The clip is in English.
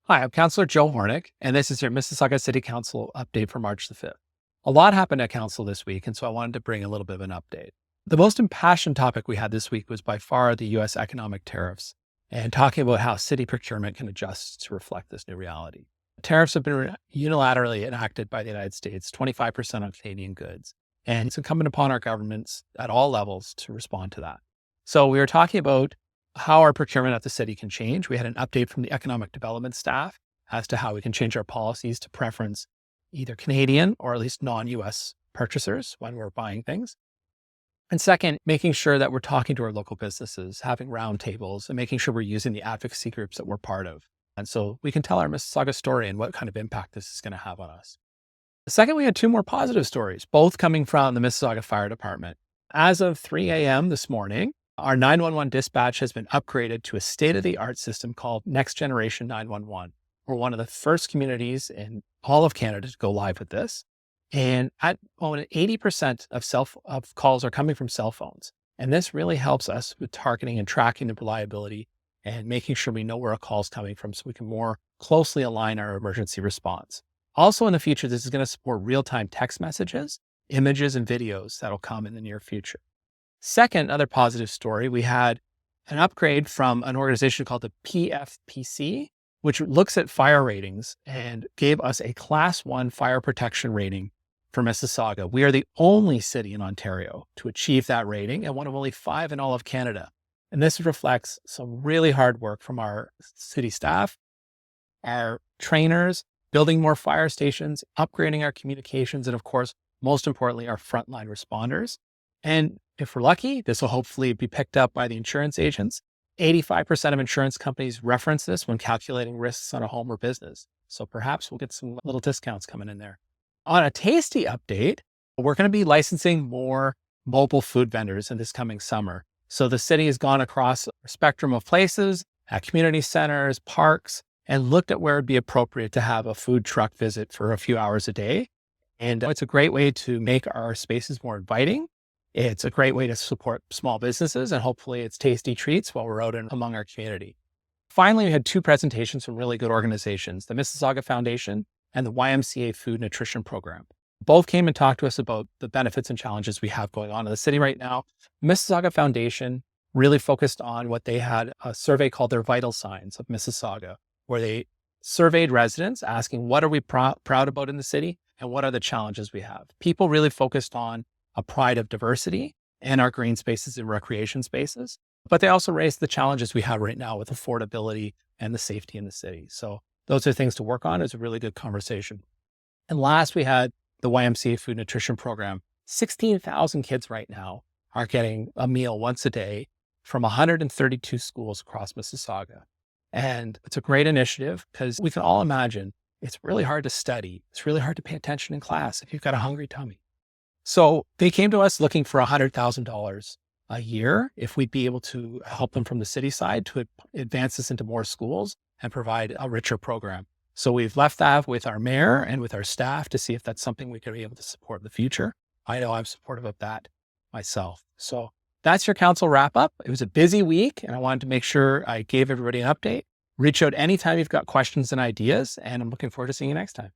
Hi, I'm Councillor Joe Horneck, and this is your Mississauga City Council update for March the 5th. A lot happened at Council this week, and so I wanted to bring a little bit of an update. The most impassioned topic we had this week was by far the U.S. economic tariffs, and talking about how city procurement can adjust to reflect this new reality. Tariffs have been unilaterally enacted by the United States, 25% on Canadian goods, and it's incumbent upon our governments at all levels to respond to that. So we were talking about how our procurement at the city can change. We had an update from the economic development staff as to how we can change our policies to preference either Canadian or at least non-US purchasers when we're buying things. And second, making sure that we're talking to our local businesses, having roundtables and making sure we're using the advocacy groups that we're part of. And so we can tell our Mississauga story and what kind of impact this is going to have on us. Second, we had two more positive stories, both coming from the Mississauga Fire Department. As of 3 a.m. this morning, our 911 dispatch has been upgraded to a state-of-the-art system called Next Generation 911. We're one of the first communities in all of Canada to go live with this. And at the moment, 80% of calls are coming from cell phones. And this really helps us with targeting and tracking the reliability and making sure we know where a call is coming from so we can more closely align our emergency response. Also in the future, this is going to support real-time text messages, images, and videos that'll come in the near future. Second, other positive story, we had an upgrade from an organization called the PFPC, which looks at fire ratings and gave us a Class 1 fire protection rating for Mississauga. We are the only city in Ontario to achieve that rating and one of only 5 in all of Canada. And this reflects some really hard work from our city staff, our trainers, building more fire stations, upgrading our communications, and of course, most importantly, our frontline responders. And if we're lucky, this will hopefully be picked up by the insurance agents. 85% of insurance companies reference this when calculating risks on a home or business. So perhaps we'll get some little discounts coming in there. On a tasty update, we're going to be licensing more mobile food vendors in this coming summer. So the city has gone across a spectrum of places, at community centers, parks, and looked at where it'd be appropriate to have a food truck visit for a few hours a day. And it's a great way to make our spaces more inviting. It's a great way to support small businesses, and hopefully it's tasty treats while we're out among our community. Finally, we had 2 presentations from really good organizations, the Mississauga Foundation and the YMCA Food Nutrition Program. Both came and talked to us about the benefits and challenges we have going on in the city right now. Mississauga Foundation really focused on what they had a survey called their Vital Signs of Mississauga, where they surveyed residents asking, what are we proud about in the city and what are the challenges we have? People really focused on a pride of diversity and our green spaces and recreation spaces. But they also raised the challenges we have right now with affordability and the safety in the city. So those are things to work on. It's a really good conversation. And last, we had the YMCA Food Nutrition Program. 16,000 kids right now are getting a meal once a day from 132 schools across Mississauga. And it's a great initiative because we can all imagine it's really hard to study. It's really hard to pay attention in class if you've got a hungry tummy. So they came to us looking for $100,000 a year if we'd be able to help them from the city side to advance this into more schools and provide a richer program. So we've left that with our mayor and with our staff to see if that's something we could be able to support in the future. I know I'm supportive of that myself. So that's your council wrap up. It was a busy week and I wanted to make sure I gave everybody an update. Reach out anytime you've got questions and ideas, and I'm looking forward to seeing you next time.